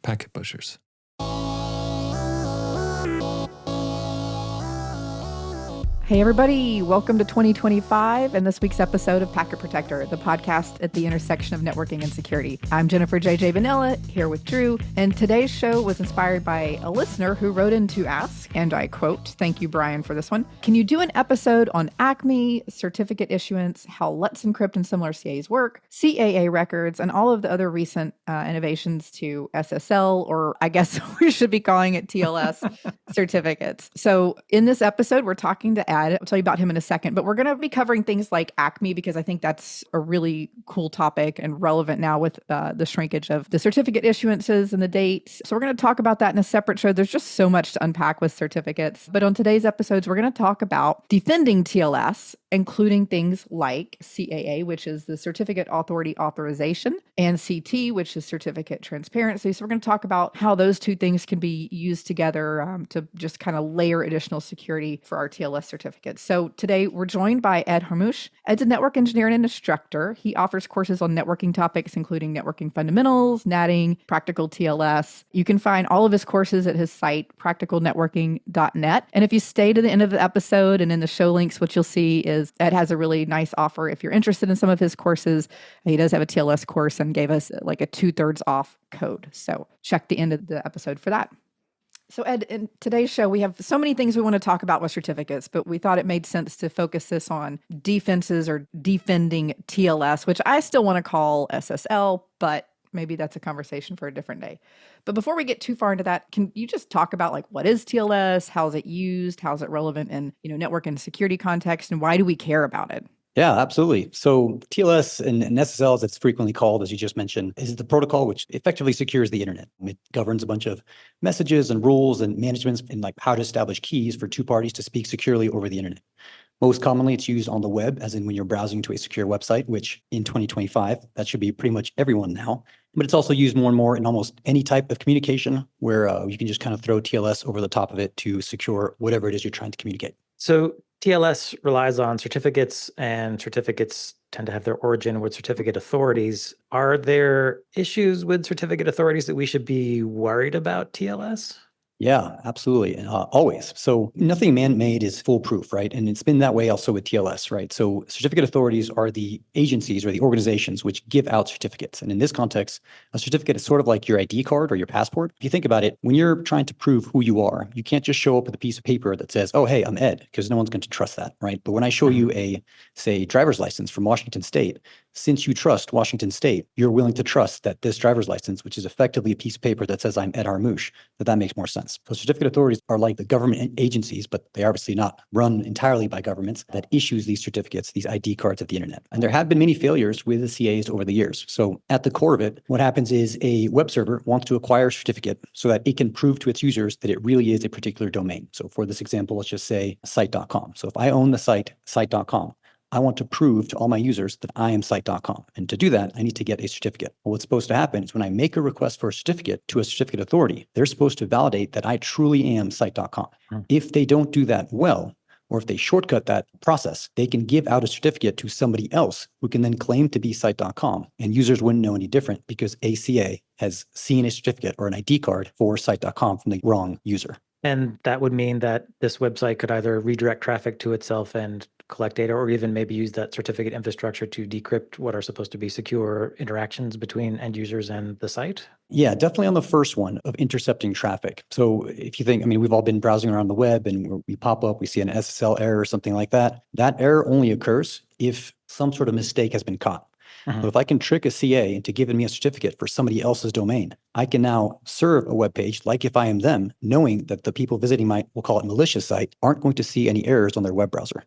packet pushers. Hey everybody, welcome to 2025 and this week's episode of Packet Protector, the podcast at the intersection of networking and security. I'm Jennifer JJ Vanilla, here with Drew, and today's show was inspired by a listener who wrote in to ask, and I quote, "Thank you, Brian, for this one. Can you do an episode on ACME, certificate issuance, how Let's Encrypt and similar CAAs work, CAA records, and all of the other recent innovations to SSL, or I guess we should be calling it TLS, certificates?" So in this episode, we're talking to Ed. I'll tell you about him in a second, but we're going to be covering things like ACME because I think that's a really cool topic and relevant now with the shrinkage of the certificate issuances and the dates. So we're going to talk about that in a separate show. There's just so much to unpack with certificates. But on today's episodes, we're going to talk about defending TLS, including things like CAA, which is the Certificate Authority Authorization, and CT, which is Certificate Transparency. So we're going to talk about how those two things can be used together to just kind of layer additional security for our TLS certificates. So today we're joined by Ed Harmoush. Ed's a network engineer and an instructor. He offers courses on networking topics, including networking fundamentals, NATing, practical TLS. You can find all of his courses at his site, practicalnetworking.net. And if you stay to the end of the episode and in the show links, what you'll see is Ed has a really nice offer. If you're interested in some of his courses, he does have a TLS course and gave us like a 2/3 off code. So check the end of the episode for that. So Ed, in today's show, we have so many things we want to talk about with certificates, but we thought it made sense to focus this on defenses or defending TLS, which I still want to call SSL, but maybe that's a conversation for a different day. But before we get too far into that, can you just talk about like what is TLS? How is it used? How is it relevant in, network and security context? And why do we care about it? Yeah, absolutely. So TLS and SSL, as it's frequently called, as you just mentioned, is the protocol which effectively secures the internet. It governs a bunch of messages and rules and managements and like how to establish keys for two parties to speak securely over the internet. Most commonly, it's used on the web, as in when you're browsing to a secure website, which in 2025, that should be pretty much everyone now. But it's also used more and more in almost any type of communication where you can just kind of throw TLS over the top of it to secure whatever it is you're trying to communicate. So TLS relies on certificates, and certificates tend to have their origin with certificate authorities. Are there issues with certificate authorities that we should be worried about TLS? Yeah, absolutely. Always. So nothing man-made is foolproof, right? And it's been that way also with TLS, right? So certificate authorities are the agencies or the organizations which give out certificates. And in this context, a certificate is sort of like your ID card or your passport. If you think about it, when you're trying to prove who you are, you can't just show up with a piece of paper that says, "Oh, hey, I'm Ed," because no one's going to trust that, right? But when I show you a, say, driver's license from Washington State, since you trust Washington State, you're willing to trust that this driver's license, which is effectively a piece of paper that says I'm Ed Harmoush, that makes more sense. So certificate authorities are like the government agencies, but they are obviously not run entirely by governments that issues these certificates, these ID cards at the internet. And there have been many failures with the CAs over the years. So at the core of it, what happens is a web server wants to acquire a certificate so that it can prove to its users that it really is a particular domain. So for this example, let's just say site.com. So if I own the site, site.com, I want to prove to all my users that I am site.com. And to do that, I need to get a certificate. Well, what's supposed to happen is when I make a request for a certificate to a certificate authority, they're supposed to validate that I truly am site.com. If they don't do that well, or if they shortcut that process, they can give out a certificate to somebody else who can then claim to be site.com. And users wouldn't know any different because ACA has seen a certificate or an ID card for site.com from the wrong user. And that would mean that this website could either redirect traffic to itself and collect data, or even maybe use that certificate infrastructure to decrypt what are supposed to be secure interactions between end users and the site? Yeah, definitely on the first one of intercepting traffic. So if you think, we've all been browsing around the web and we pop up, we see an SSL error or something like that. That error only occurs if some sort of mistake has been caught. So if I can trick a CA into giving me a certificate for somebody else's domain, I can now serve a web page like if I am them, knowing that the people visiting my, we'll call it malicious site, aren't going to see any errors on their web browser.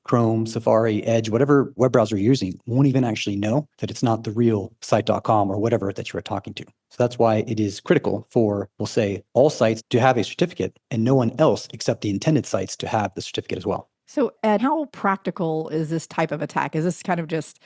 Chrome, Safari, Edge, whatever web browser you're using won't even actually know that it's not the real site.com or whatever that you're talking to. So that's why it is critical for, we'll say, all sites to have a certificate and no one else except the intended sites to have the certificate as well. So Ed, how practical is this type of attack? Is this kind of just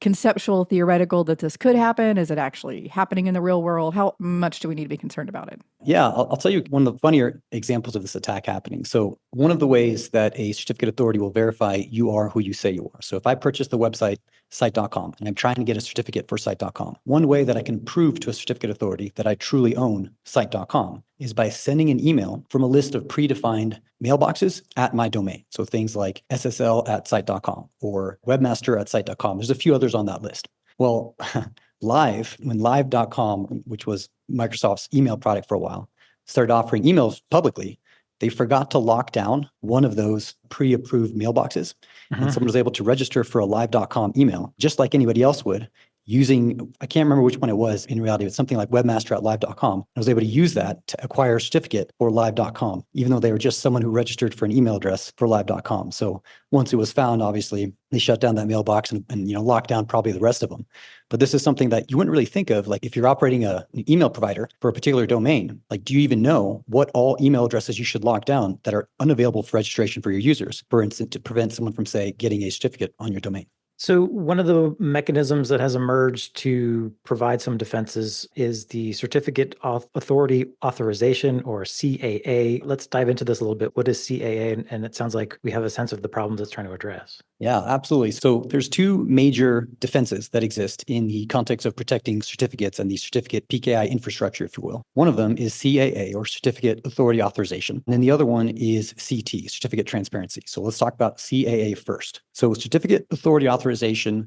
conceptual, theoretical that this could happen? Is it actually happening in the real world? How much do we need to be concerned about it? Yeah, I'll tell you one of the funnier examples of this attack happening. So one of the ways that a certificate authority will verify you are who you say you are. So if I purchase the website site.com, and I'm trying to get a certificate for site.com. One way that I can prove to a certificate authority that I truly own site.com is by sending an email from a list of predefined mailboxes at my domain. So things like ssl@site.com or webmaster@site.com. There's a few others on that list. Well, when live.com, which was Microsoft's email product for a while, started offering emails publicly, they forgot to lock down one of those pre-approved mailboxes. And someone was able to register for a live.com email, just like anybody else would, using, I can't remember which one it was in reality, it's something like webmaster@live.com. I was able to use that to acquire a certificate for live.com, even though they were just someone who registered for an email address for live.com. So once it was found, obviously, they shut down that mailbox and locked down probably the rest of them. But this is something that you wouldn't really think of. Like if you're operating an email provider for a particular domain, like do you even know what all email addresses you should lock down that are unavailable for registration for your users, for instance, to prevent someone from, say, getting a certificate on your domain? So one of the mechanisms that has emerged to provide some defenses is the Certificate Authority Authorization, or CAA. Let's dive into this a little bit. What is CAA? And it sounds like we have a sense of the problems it's trying to address. Yeah, absolutely. So there's two major defenses that exist in the context of protecting certificates and the certificate PKI infrastructure, if you will. One of them is CAA, or Certificate Authority Authorization. And then the other one is CT, Certificate Transparency. So let's talk about CAA first. So Certificate Authority Authorization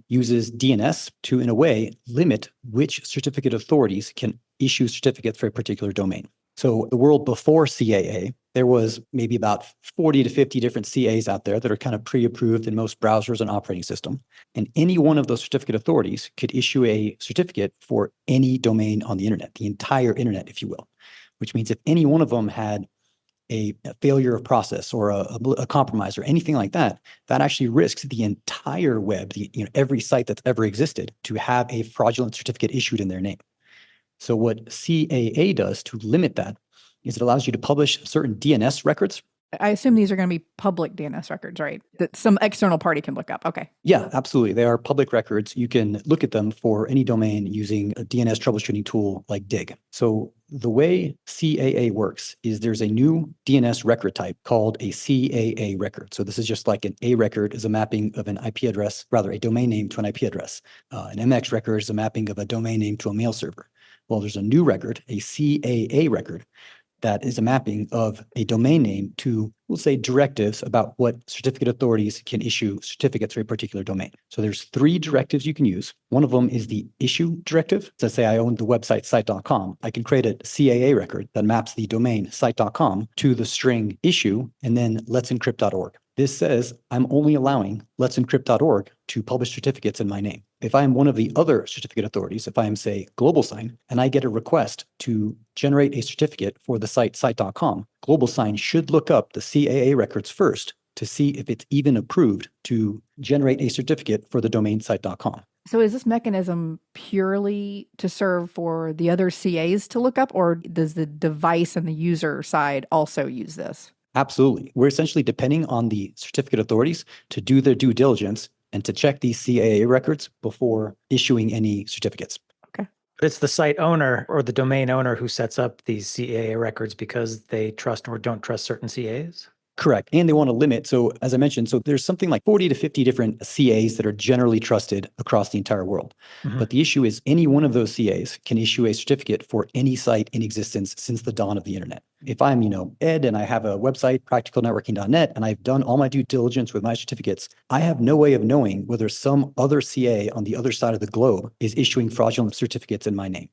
uses DNS to, in a way, limit which certificate authorities can issue certificates for a particular domain. So the world before CAA, there was maybe about 40 to 50 different CAs out there that are kind of pre-approved in most browsers and operating system. And any one of those certificate authorities could issue a certificate for any domain on the internet, the entire internet, if you will, which means if any one of them had a failure of process or a compromise or anything like that, that actually risks the entire web, every site that's ever existed, to have a fraudulent certificate issued in their name. So what CAA does to limit that is it allows you to publish certain DNS records. I assume these are going to be public DNS records, right? That some external party can look up. Okay. Yeah, absolutely. They are public records. You can look at them for any domain using a DNS troubleshooting tool like Dig. So the way CAA works is there's a new DNS record type called a CAA record. So this is just like an A record is a mapping of an IP address, rather a domain name to an IP address. An MX record is a mapping of a domain name to a mail server. Well, there's a new record, a CAA record, that is a mapping of a domain name to, we'll say, directives about what certificate authorities can issue certificates for a particular domain. So there's 3 directives you can use. One of them is the issue directive. So say I own the website site.com. I can create a CAA record that maps the domain site.com to the string issue and then let'sencrypt.org. This says I'm only allowing let'sencrypt.org to publish certificates in my name. If I am one of the other certificate authorities, if I am, say, GlobalSign, and I get a request to generate a certificate for the site site.com, GlobalSign should look up the CAA records first to see if it's even approved to generate a certificate for the domain site.com. So is this mechanism purely to serve for the other CAs to look up, or does the device and the user side also use this? Absolutely. We're essentially depending on the certificate authorities to do their due diligence and to check these CAA records before issuing any certificates. Okay. But it's the site owner or the domain owner who sets up these CAA records because they trust or don't trust certain CAs? Correct. And they want to limit. So as I mentioned, so there's something like 40 to 50 different CAs that are generally trusted across the entire world. But the issue is any one of those CAs can issue a certificate for any site in existence since the dawn of the internet. If I'm, Ed, and I have a website, practicalnetworking.net, and I've done all my due diligence with my certificates, I have no way of knowing whether some other CA on the other side of the globe is issuing fraudulent certificates in my name.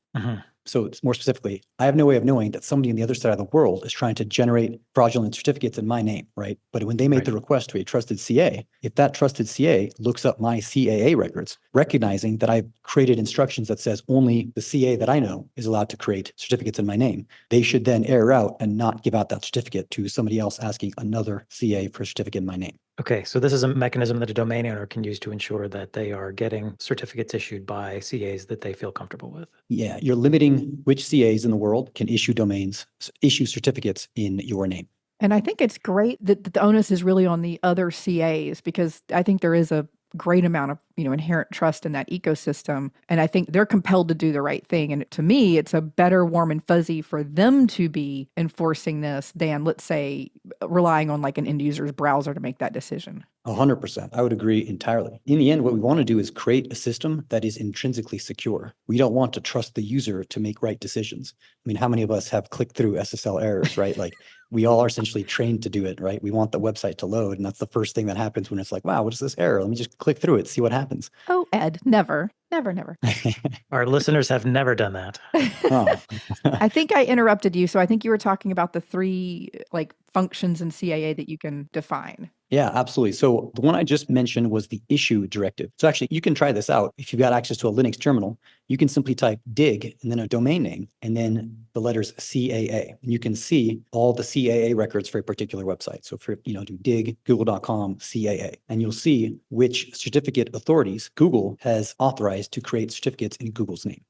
So it's more specifically, I have no way of knowing that somebody on the other side of the world is trying to generate fraudulent certificates in my name, right? But when they made the request to a trusted CA, if that trusted CA looks up my CAA records, recognizing that I've created instructions that says only the CA that I know is allowed to create certificates in my name, they should then error out and not give out that certificate to somebody else asking another CA for a certificate in my name. Okay, so this is a mechanism that a domain owner can use to ensure that they are getting certificates issued by CAs that they feel comfortable with. Yeah, you're limiting which CAs in the world can issue certificates in your name. And I think it's great that the onus is really on the other CAs, because I think there is a great amount of inherent trust in that ecosystem, and I think they're compelled to do the right thing. And to me, it's a better warm and fuzzy for them to be enforcing this than, let's say, relying on like an end user's browser to make that decision. 100%. I would agree entirely. In the end, what we want to do is create a system that is intrinsically secure. We don't want to trust the user to make right decisions. I mean, how many of us have clicked through SSL errors, right? Like we all are essentially trained to do it, right? We want the website to load, and that's the first thing that happens when it's like, wow, what is this error? Let me just click through it, see what happens. Oh, Ed, never, never, never. Our listeners have never done that. Oh. I think I interrupted you. So I think you were talking about the three like functions in CAA that you can define. Yeah, absolutely. So the one I just mentioned was the issue directive. So actually, you can try this out. If you've got access to a Linux terminal, you can simply type dig and then a domain name and then the letters CAA. And you can see all the CAA records for a particular website. So for, do dig google.com CAA, and you'll see which certificate authorities Google has authorized to create certificates in Google's name.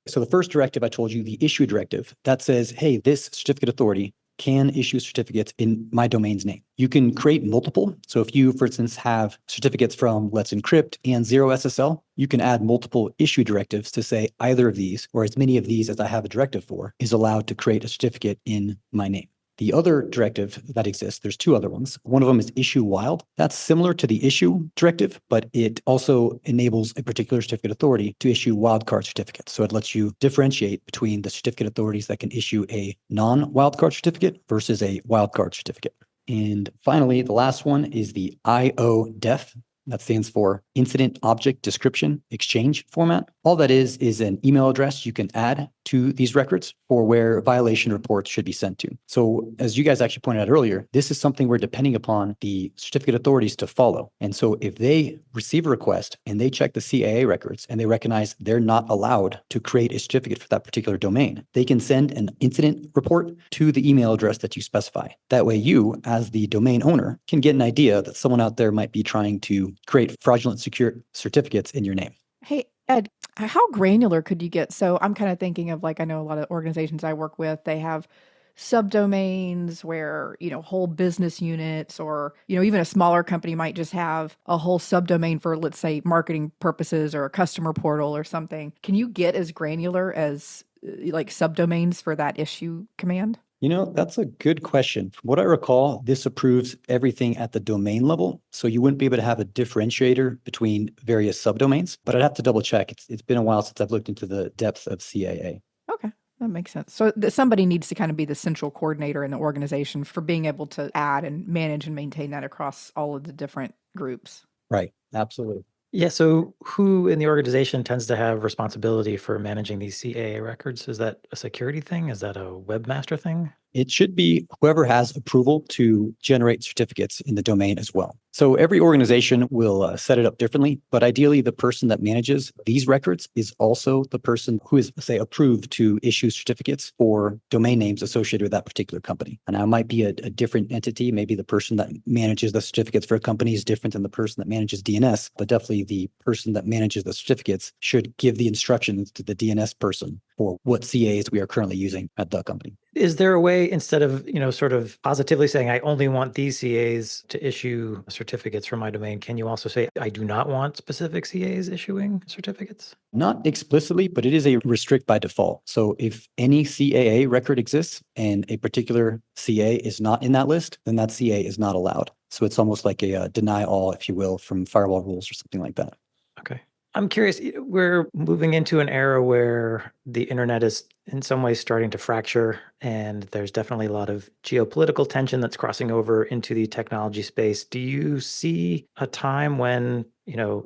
So the first directive I told you, the issue directive, that says, hey, this certificate authority can issue certificates in my domain's name. You can create multiple. So if you, for instance, have certificates from Let's Encrypt and Zero SSL, you can add multiple issue directives to say either of these, or as many of these as I have a directive for, is allowed to create a certificate in my name. The other directive that exists, there's two other ones. One of them is issue wild. That's similar to the issue directive, but it also enables a particular certificate authority to issue wildcard certificates. So it lets you differentiate between the certificate authorities that can issue a non-wildcard certificate versus a wildcard certificate. And finally, the last one is the IODEF. That stands for Incident Object Description Exchange Format. All that is an email address you can add to these records for where violation reports should be sent to. So as you guys actually pointed out earlier, this is something we're depending upon the certificate authorities to follow. And so if they receive a request and they check the CAA records and they recognize they're not allowed to create a certificate for that particular domain, they can send an incident report to the email address that you specify. That way you, as the domain owner, can get an idea that someone out there might be trying to create fraudulent secure certificates in your name. Hey, Ed, how granular could you get? So I'm kind of thinking of like, I know a lot of organizations I work with, they have subdomains where, whole business units or, even a smaller company might just have a whole subdomain for, let's say, marketing purposes or a customer portal or something. Can you get as granular as like subdomains for that issue command? That's a good question. From what I recall, this approves everything at the domain level. So you wouldn't be able to have a differentiator between various subdomains, but I'd have to double check. It's been a while since I've looked into the depth of CAA. Okay. That makes sense. So somebody needs to kind of be the central coordinator in the organization for being able to add and manage and maintain that across all of the different groups. Right. Absolutely. Yeah, so who in the organization tends to have responsibility for managing these CAA records? Is that a security thing? Is that a webmaster thing? It should be whoever has approval to generate certificates in the domain as well. So every organization will set it up differently, but ideally the person that manages these records is also the person who is, say, approved to issue certificates for domain names associated with that particular company. And now it might be a different entity. Maybe the person that manages the certificates for a company is different than the person that manages DNS, but definitely the person that manages the certificates should give the instructions to the DNS person for what CAs we are currently using at the company. Is there a way, instead of, sort of positively saying, I only want these CAs to issue certificates for my domain, can you also say, I do not want specific CAs issuing certificates? Not explicitly, but it is a restrict by default. So if any CAA record exists and a particular CA is not in that list, then that CA is not allowed. So it's almost like a deny all, if you will, from firewall rules or something like that. Okay. I'm curious, we're moving into an era where the internet is in some ways starting to fracture, and there's definitely a lot of geopolitical tension that's crossing over into the technology space. Do you see a time when,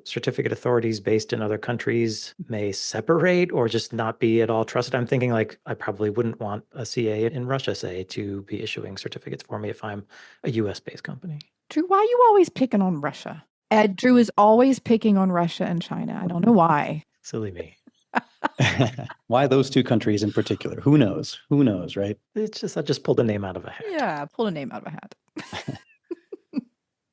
certificate authorities based in other countries may separate or just not be at all trusted? I'm thinking like, I probably wouldn't want a CA in Russia, say, to be issuing certificates for me if I'm a US-based company. Drew, why are you always picking on Russia? Ed, Drew is always picking on Russia and China. I don't know why. Silly me. Why those two countries in particular? Who knows? Who knows, right? It's just, I just pulled a name out of a hat. Yeah, pulled a name out of a hat.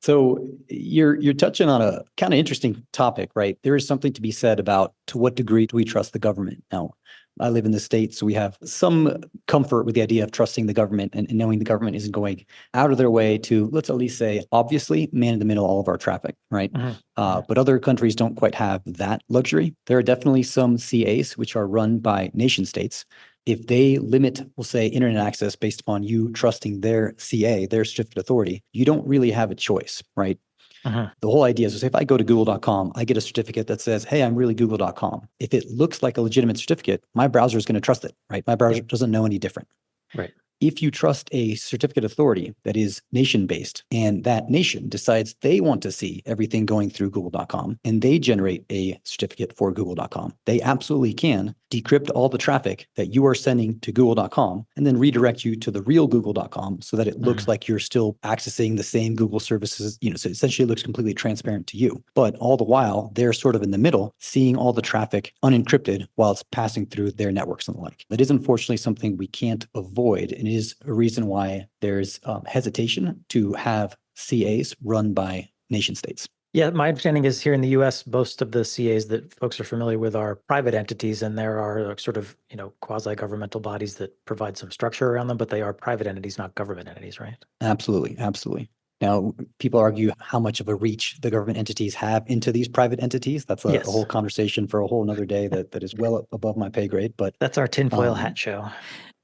So you're touching on a kind of interesting topic, right? There is something to be said about to what degree do we trust the government? Now, I live in the States, so we have some comfort with the idea of trusting the government and knowing the government isn't going out of their way to, let's at least say, obviously, man in the middle of all of our traffic, right? But other countries don't quite have that luxury. There are definitely some CAs which are run by nation states. If they limit, we'll say, internet access based upon you trusting their CA, their certificate authority, you don't really have a choice, right? Mhm. The whole idea is if I go to google.com, I get a certificate that says, hey, I'm really google.com. If it looks like a legitimate certificate, my browser is going to trust it, right? My browser doesn't know any different. Right. If you trust a certificate authority that is nation-based and that nation decides they want to see everything going through google.com and they generate a certificate for google.com, they absolutely can decrypt all the traffic that you are sending to google.com and then redirect you to the real google.com so that it looks like you're still accessing the same Google services, so essentially it looks completely transparent to you. But all the while, they're sort of in the middle, seeing all the traffic unencrypted while it's passing through their networks and the like. That is unfortunately something we can't avoid, and is a reason why there's hesitation to have CAs run by nation states. Yeah, my understanding is here in the US, most of the CAs that folks are familiar with are private entities, and there are sort of, quasi-governmental bodies that provide some structure around them, but they are private entities, not government entities, right? Absolutely, absolutely. Now, people argue how much of a reach the government entities have into these private entities. That's a Yes. whole conversation for a whole another day that is well above my pay grade. But That's our tinfoil hat show.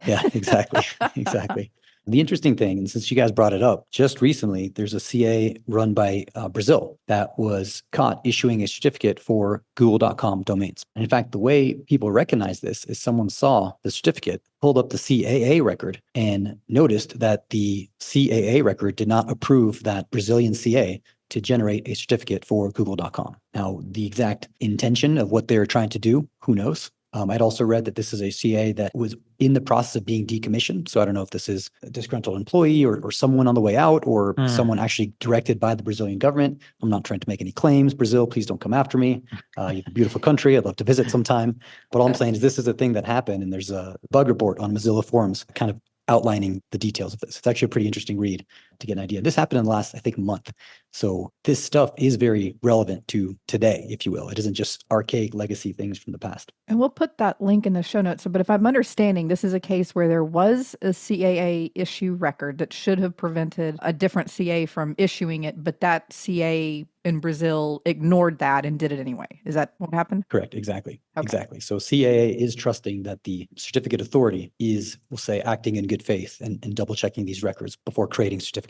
yeah, exactly. Exactly. The interesting thing, and since you guys brought it up, just recently, there's a CA run by Brazil that was caught issuing a certificate for google.com domains. And in fact, the way people recognize this is someone saw the certificate, pulled up the CAA record, and noticed that the CAA record did not approve that Brazilian CA to generate a certificate for google.com. Now, the exact intention of what they're trying to do, who knows? I'd also read that this is a CA that was in the process of being decommissioned. So I don't know if this is a disgruntled employee or someone on the way out or someone actually directed by the Brazilian government. I'm not trying to make any claims. Brazil, please don't come after me. You have a beautiful country. I'd love to visit sometime. But all I'm saying is this is a thing that happened, and there's a bug report on Mozilla forums kind of outlining the details of this. It's actually a pretty interesting read to get an idea. This happened in the last, I think, month. So this stuff is very relevant to today, if you will. It isn't just archaic legacy things from the past. And we'll put that link in the show notes. But if I'm understanding, this is a case where there was a CAA issue record that should have prevented a different CA from issuing it, but that CA in Brazil ignored that and did it anyway. Is that what happened? Correct. Exactly. Okay. Exactly. So CAA is trusting that the certificate authority is, we'll say, acting in good faith and double checking these records before creating certificates.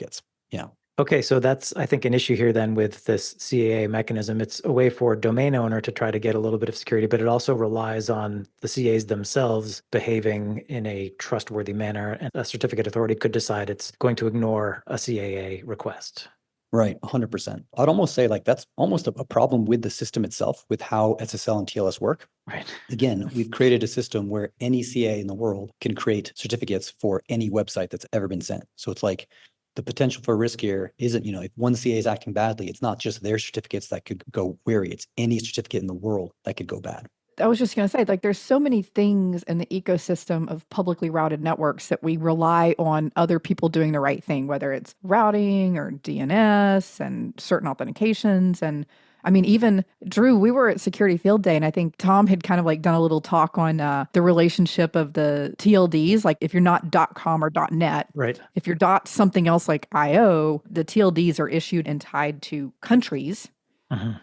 Yeah. Okay, so that's, I think, an issue here then with this CAA mechanism. It's a way for a domain owner to try to get a little bit of security, but it also relies on the CAs themselves behaving in a trustworthy manner. And a certificate authority could decide it's going to ignore a CAA request. Right, 100%. I'd almost say that's almost a problem with the system itself, with how SSL and TLS work. Right. Again, we've created a system where any CA in the world can create certificates for any website that's ever been sent. So it's like the potential for risk here isn't, if one CA is acting badly, it's not just their certificates that could go wary. It's any certificate in the world that could go bad. I was just going to say, there's so many things in the ecosystem of publicly routed networks that we rely on other people doing the right thing, whether it's routing or DNS and certain authentications. And I mean, even Drew, we were at Security Field Day, and I think Tom had kind of done a little talk on the relationship of the TLDs. Like if you're not .com or .net, right? If you're something else like IO, the TLDs are issued and tied to countries.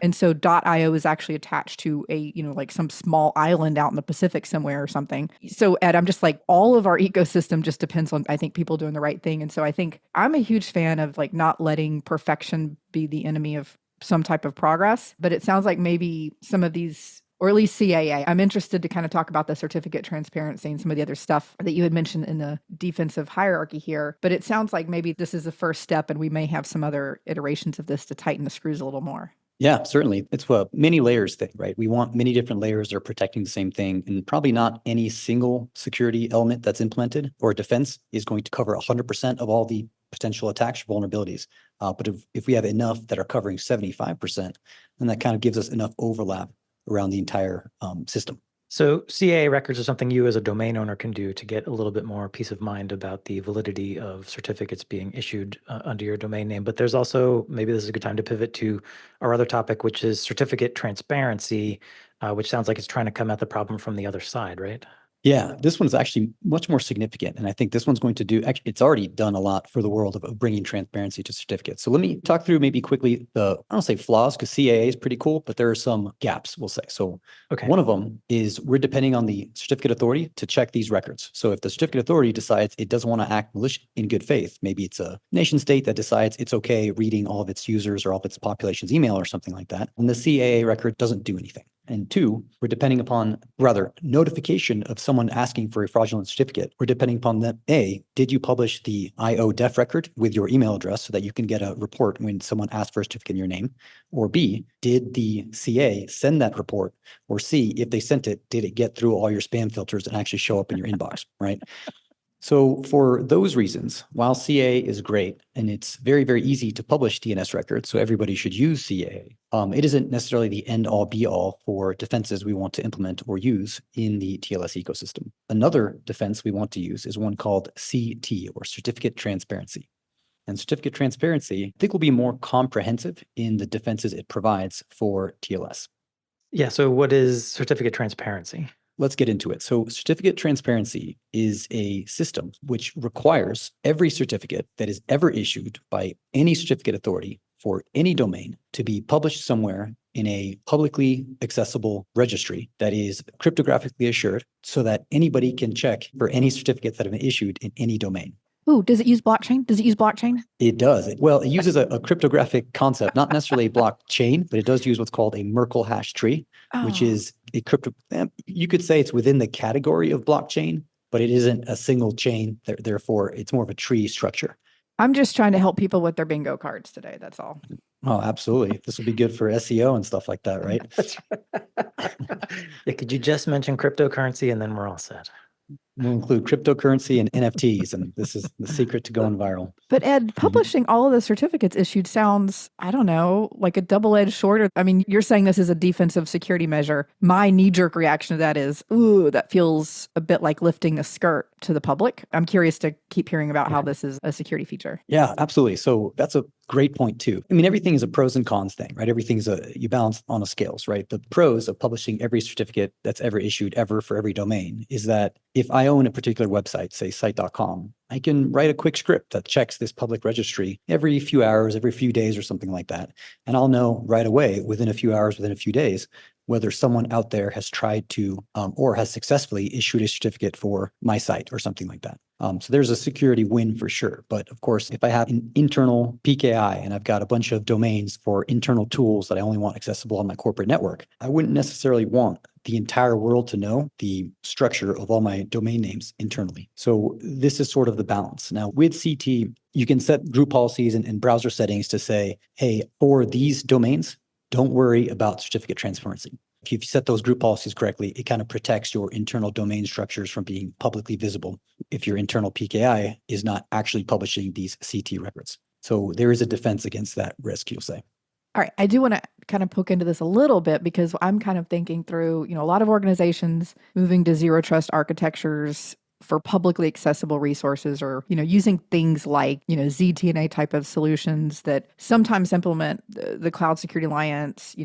And so .io is actually attached to a, some small island out in the Pacific somewhere or something. So Ed, I'm just all of our ecosystem just depends on, I think, people doing the right thing. And so I think I'm a huge fan of not letting perfection be the enemy of some type of progress. But it sounds like maybe some of these, or at least CAA, I'm interested to kind of talk about the certificate transparency and some of the other stuff that you had mentioned in the defensive hierarchy here. But it sounds like maybe this is the first step and we may have some other iterations of this to tighten the screws a little more. Yeah, certainly. It's a many layers thing, right? We want many different layers that are protecting the same thing, and probably not any single security element that's implemented or defense is going to cover 100% of all the potential attacks or vulnerabilities. But if we have enough that are covering 75%, then that kind of gives us enough overlap around the entire system. So CAA records are something you as a domain owner can do to get a little bit more peace of mind about the validity of certificates being issued under your domain name. But there's also, maybe this is a good time to pivot to our other topic, which is certificate transparency, which sounds like it's trying to come at the problem from the other side, right? Yeah, this one's actually much more significant. And I think this one's going to do, actually, it's already done a lot for the world of bringing transparency to certificates. So let me talk through maybe quickly I don't say flaws, because CAA is pretty cool, but there are some gaps, we'll say. So Okay. one of them is we're depending on the certificate authority to check these records. So if the certificate authority decides it doesn't want to act in good faith, maybe it's a nation state that decides it's okay reading all of its users or all of its population's email or something like that, and the CAA record doesn't do anything. And two, we're depending upon notification of someone asking for a fraudulent certificate. We're depending upon them. A, did you publish the IODEF record with your email address so that you can get a report when someone asks for a certificate in your name? Or B, did the CA send that report? Or C, if they sent it, did it get through all your spam filters and actually show up in your inbox, right? So for those reasons, while CAA is great and it's very, very easy to publish DNS records, so everybody should use CAA, it isn't necessarily the end-all be-all for defenses we want to implement or use in the TLS ecosystem. Another defense we want to use is one called CT, or Certificate Transparency. And certificate transparency, I think, will be more comprehensive in the defenses it provides for TLS. Yeah, so what is certificate transparency? Let's get into it. So certificate transparency is a system which requires every certificate that is ever issued by any certificate authority for any domain to be published somewhere in a publicly accessible registry that is cryptographically assured so that anybody can check for any certificates that have been issued in any domain. Ooh, does it use blockchain? It does. It uses a cryptographic concept, not necessarily a blockchain, but it does use what's called a Merkle hash tree, which is a you could say it's within the category of blockchain, but it isn't a single chain. Therefore, it's more of a tree structure. I'm just trying to help people with their bingo cards today. That's all. Oh, absolutely. This will be good for SEO and stuff like that, right? That's right. Yeah, could you just mention cryptocurrency and then we're all set? We'll include cryptocurrency and NFTs, and this is the secret to going viral. But Ed, publishing all of the certificates issued sounds, I don't know, like a double-edged sword. I mean, you're saying this is a defensive security measure. My knee-jerk reaction to that is, ooh, that feels a bit like lifting a skirt to the public. I'm curious to keep hearing about how this is a security feature. Yeah, absolutely. So that's a great point too. I mean, everything is a pros and cons thing, right? Everything's you balance on a scales, right? The pros of publishing every certificate that's ever issued ever for every domain is that if I own a particular website, say site.com, I can write a quick script that checks this public registry every few hours, every few days or something like that. And I'll know right away, within a few hours, within a few days, whether someone out there has tried to or has successfully issued a certificate for my site or something like that. So there's a security win for sure. But of course, if I have an internal PKI and I've got a bunch of domains for internal tools that I only want accessible on my corporate network, I wouldn't necessarily want the entire world to know the structure of all my domain names internally. So this is sort of the balance. Now with CT, you can set group policies and browser settings to say, hey, for these domains, don't worry about certificate transparency. If you set those group policies correctly, it kind of protects your internal domain structures from being publicly visible if your internal PKI is not actually publishing these CT records. So there is a defense against that risk, you'll say. All right. I do want to kind of poke into this a little bit because I'm kind of thinking through, a lot of organizations moving to zero trust architectures for publicly accessible resources or, using things like, ZTNA type of solutions that sometimes implement the Cloud Security Alliance,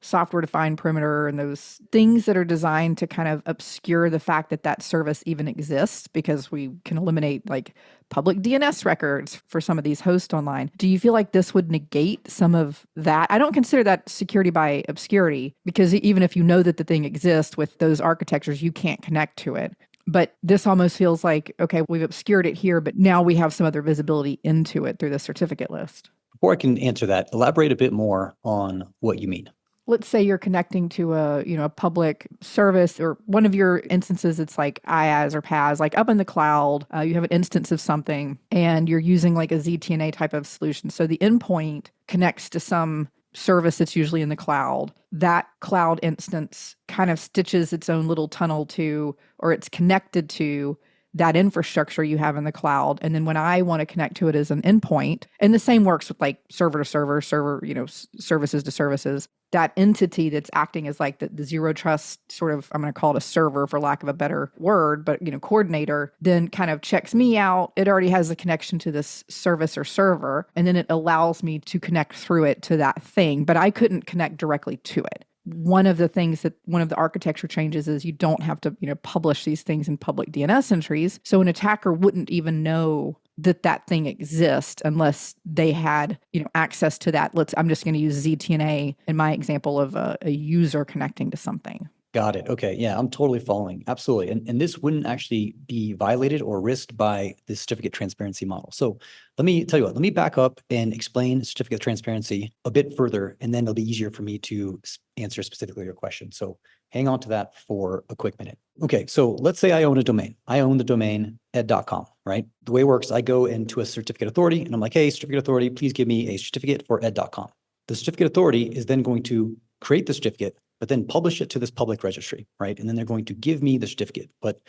software-defined perimeter and those things that are designed to kind of obscure the fact that that service even exists because we can eliminate like public DNS records for some of these hosts online. Do you feel like this would negate some of that? I don't consider that security by obscurity because even if you know that the thing exists with those architectures, you can't connect to it. But this almost feels like, okay, we've obscured it here, but now we have some other visibility into it through the certificate list. Before I can answer that, elaborate a bit more on what you mean. Let's say you're connecting to a public service or one of your instances, it's like IaaS or PaaS, like up in the cloud, you have an instance of something and you're using like a ZTNA type of solution. So the endpoint connects to some service that's usually in the cloud. That cloud instance kind of stitches its own little tunnel to, or it's connected to that infrastructure you have in the cloud. And then when I want to connect to it as an endpoint, and the same works with like server to server, services to services, that entity that's acting as like the zero trust sort of, I'm going to call it a server for lack of a better word, but coordinator then kind of checks me out. It already has a connection to this service or server, and then it allows me to connect through it to that thing, but I couldn't connect directly to it. one of the architecture changes is you don't have to, publish these things in public DNS entries. So an attacker wouldn't even know that thing exists unless they had, access to that. I'm just going to use ZTNA in my example of a user connecting to something. Got it. Okay. Yeah, I'm totally following. Absolutely. And this wouldn't actually be violated or risked by the certificate transparency model. So let me tell you what, let me back up and explain certificate transparency a bit further, and then it'll be easier for me to answer specifically your question. So hang on to that for a quick minute. Okay. So let's say I own a domain. I own the domain ed.com, right? The way it works, I go into a certificate authority and I'm like, hey, certificate authority, please give me a certificate for ed.com. The certificate authority is then going to create the certificate, but then publish it to this public registry, right? And then they're going to give me the certificate. But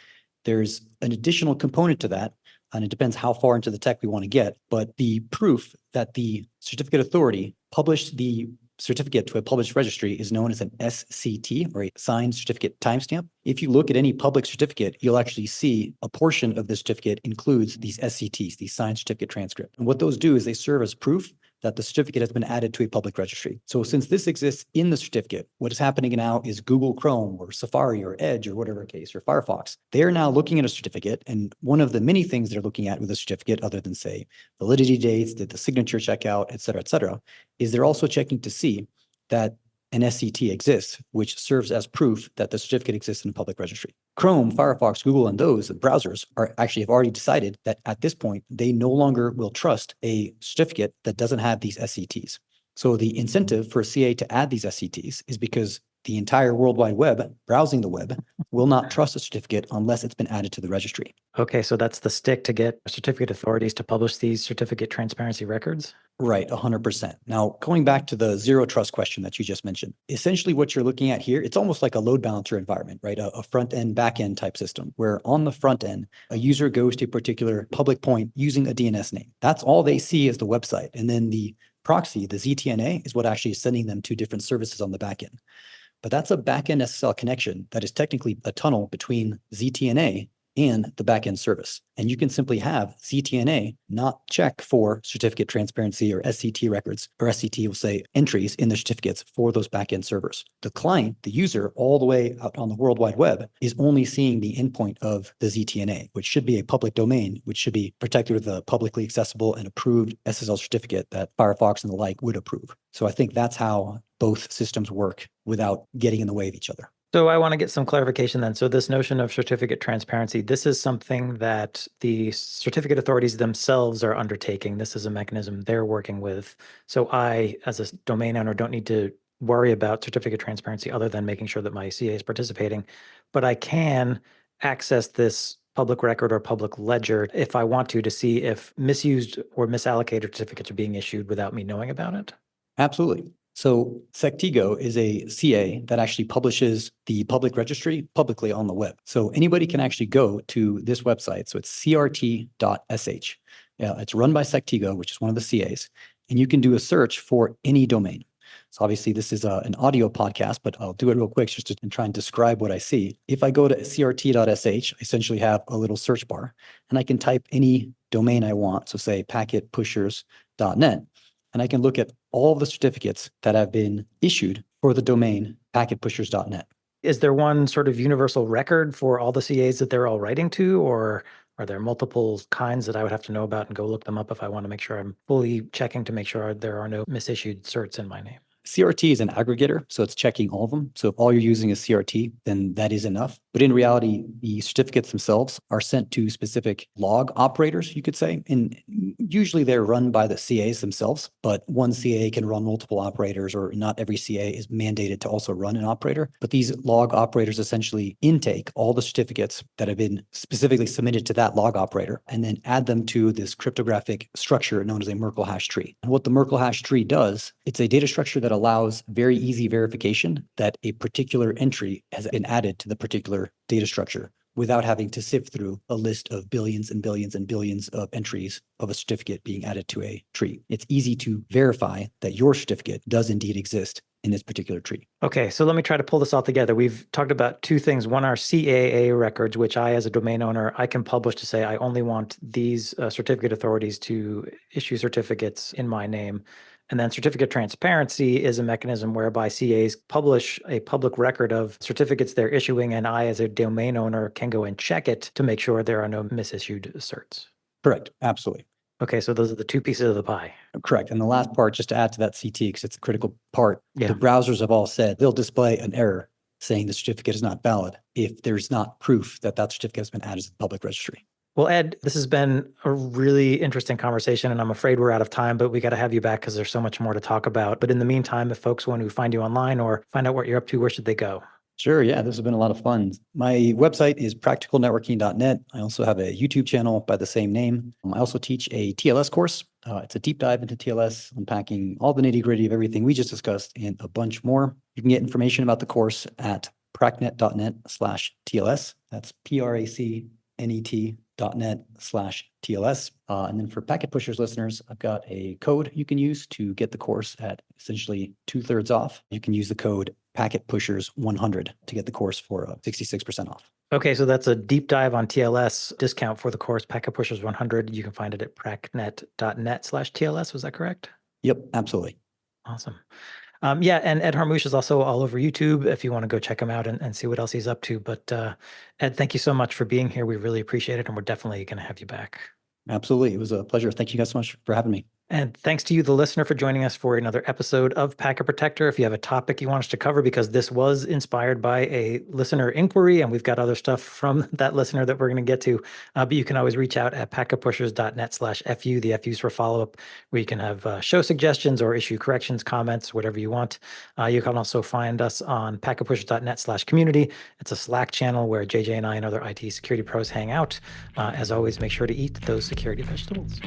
there's an additional component to that, and it depends how far into the tech we want to get. But the proof that the certificate authority published the certificate to a published registry is known as an SCT, or a signed certificate timestamp. If you look at any public certificate, you'll actually see a portion of the certificate includes these SCTs, these signed certificate transcript. And what those do is they serve as proof that the certificate has been added to a public registry. So since this exists in the certificate, what is happening now is Google Chrome or Safari or Edge or whatever case, or Firefox, they're now looking at a certificate. And one of the many things they're looking at with a certificate, other than say validity dates, did the signature checkout, et cetera, is they're also checking to see that an SCT exists, which serves as proof that the certificate exists in the public registry. Chrome, Firefox, Google, and those browsers have already decided that at this point, they no longer will trust a certificate that doesn't have these SCTs. So the incentive for a CA to add these SCTs is because the entire World Wide Web, browsing the web, will not trust a certificate unless it's been added to the registry. Okay, so that's the stick to get certificate authorities to publish these certificate transparency records? Right, 100%. Now, going back to the zero trust question that you just mentioned, essentially what you're looking at here, it's almost like a load balancer environment, right? A front end, back end type system, where on the front end, a user goes to a particular public point using a DNS name. That's all they see is the website. And then the proxy, the ZTNA, is what actually is sending them to different services on the back end. But that's a backend SSL connection that is technically a tunnel between ZTNA and the backend service. And you can simply have ZTNA not check for certificate transparency or SCT records, or SCT will say entries in the certificates for those backend servers. The client, the user, all the way out on the World Wide Web is only seeing the endpoint of the ZTNA, which should be a public domain, which should be protected with a publicly accessible and approved SSL certificate that Firefox and the like would approve. So I think that's how both systems work without getting in the way of each other. So I want to get some clarification then. So this notion of certificate transparency, this is something that the certificate authorities themselves are undertaking. This is a mechanism they're working with. So I, as a domain owner, don't need to worry about certificate transparency other than making sure that my CA is participating. But I can access this public record or public ledger if I want to see if misused or misallocated certificates are being issued without me knowing about it. Absolutely. So Sectigo is a CA that actually publishes the public registry publicly on the web. So anybody can actually go to this website. So it's crt.sh. It's run by Sectigo, which is one of the CAs, and you can do a search for any domain. So obviously this is an audio podcast, but I'll do it real quick just to try and describe what I see. If I go to crt.sh, I essentially have a little search bar, and I can type any domain I want. So say packetpushers.net. And I can look at all the certificates that have been issued for the domain packetpushers.net. Is there one sort of universal record for all the CAs that they're all writing to, or are there multiple kinds that I would have to know about and go look them up if I want to make sure I'm fully checking to make sure there are no misissued certs in my name? CRT is an aggregator, so it's checking all of them. So if all you're using is CRT, then that is enough. But in reality, the certificates themselves are sent to specific log operators, you could say. And usually they're run by the CAs themselves, but one CA can run multiple operators, or not every CA is mandated to also run an operator. But these log operators essentially intake all the certificates that have been specifically submitted to that log operator and then add them to this cryptographic structure known as a Merkle hash tree. And what the Merkle hash tree does, it's a data structure that allows very easy verification that a particular entry has been added to the particular data structure without having to sift through a list of billions and billions and billions of entries of a certificate being added to a tree. It's easy to verify that your certificate does indeed exist in this particular tree. Okay, so let me try to pull this all together. We've talked about two things. One are CAA records, which I, as a domain owner, I can publish to say I only want these certificate authorities to issue certificates in my name. And then certificate transparency is a mechanism whereby CAs publish a public record of certificates they're issuing, and I, as a domain owner, can go and check it to make sure there are no misissued certs. Correct. Absolutely. Okay, so those are the two pieces of the pie. Correct. And the last part, just to add to that CT, because it's a critical part, Yeah. the browsers have all said they'll display an error saying the certificate is not valid if there's not proof that that certificate has been added to the public registry. Well, Ed, this has been a really interesting conversation, and I'm afraid we're out of time, but we got to have you back because there's so much more to talk about. But in the meantime, if folks want to find you online or find out what you're up to, where should they go? Sure. Yeah, this has been a lot of fun. My website is practicalnetworking.net. I also have a YouTube channel by the same name. I also teach a TLS course. It's a deep dive into TLS, unpacking all the nitty gritty of everything we just discussed and a bunch more. You can get information about the course at pracnet.net/TLS. That's pracnet.net/TLS. And then for Packet Pushers listeners, I've got a code you can use to get the course at essentially 2/3 off. You can use the code Packet Pushers 100 to get the course for 66% off. Okay, so that's a deep dive on TLS discount for the course Packet Pushers 100. You can find it at pracnet.net/TLS. Was that correct? Yep, absolutely. Awesome. Yeah, and Ed Harmoush is also all over YouTube if you want to go check him out and see what else he's up to. But Ed, thank you so much for being here. We really appreciate it, and we're definitely going to have you back. Absolutely. It was a pleasure. Thank you guys so much for having me. And thanks to you, the listener, for joining us for another episode of Packet Protector. If you have a topic you want us to cover, because this was inspired by a listener inquiry, and we've got other stuff from that listener that we're going to get to, but you can always reach out at packetpushers.net/FU. The FU's for follow-up, where you can have show suggestions or issue corrections, comments, whatever you want. You can also find us on packetpushers.net/community. It's a Slack channel where JJ and I and other IT security pros hang out. As always, make sure to eat those security vegetables.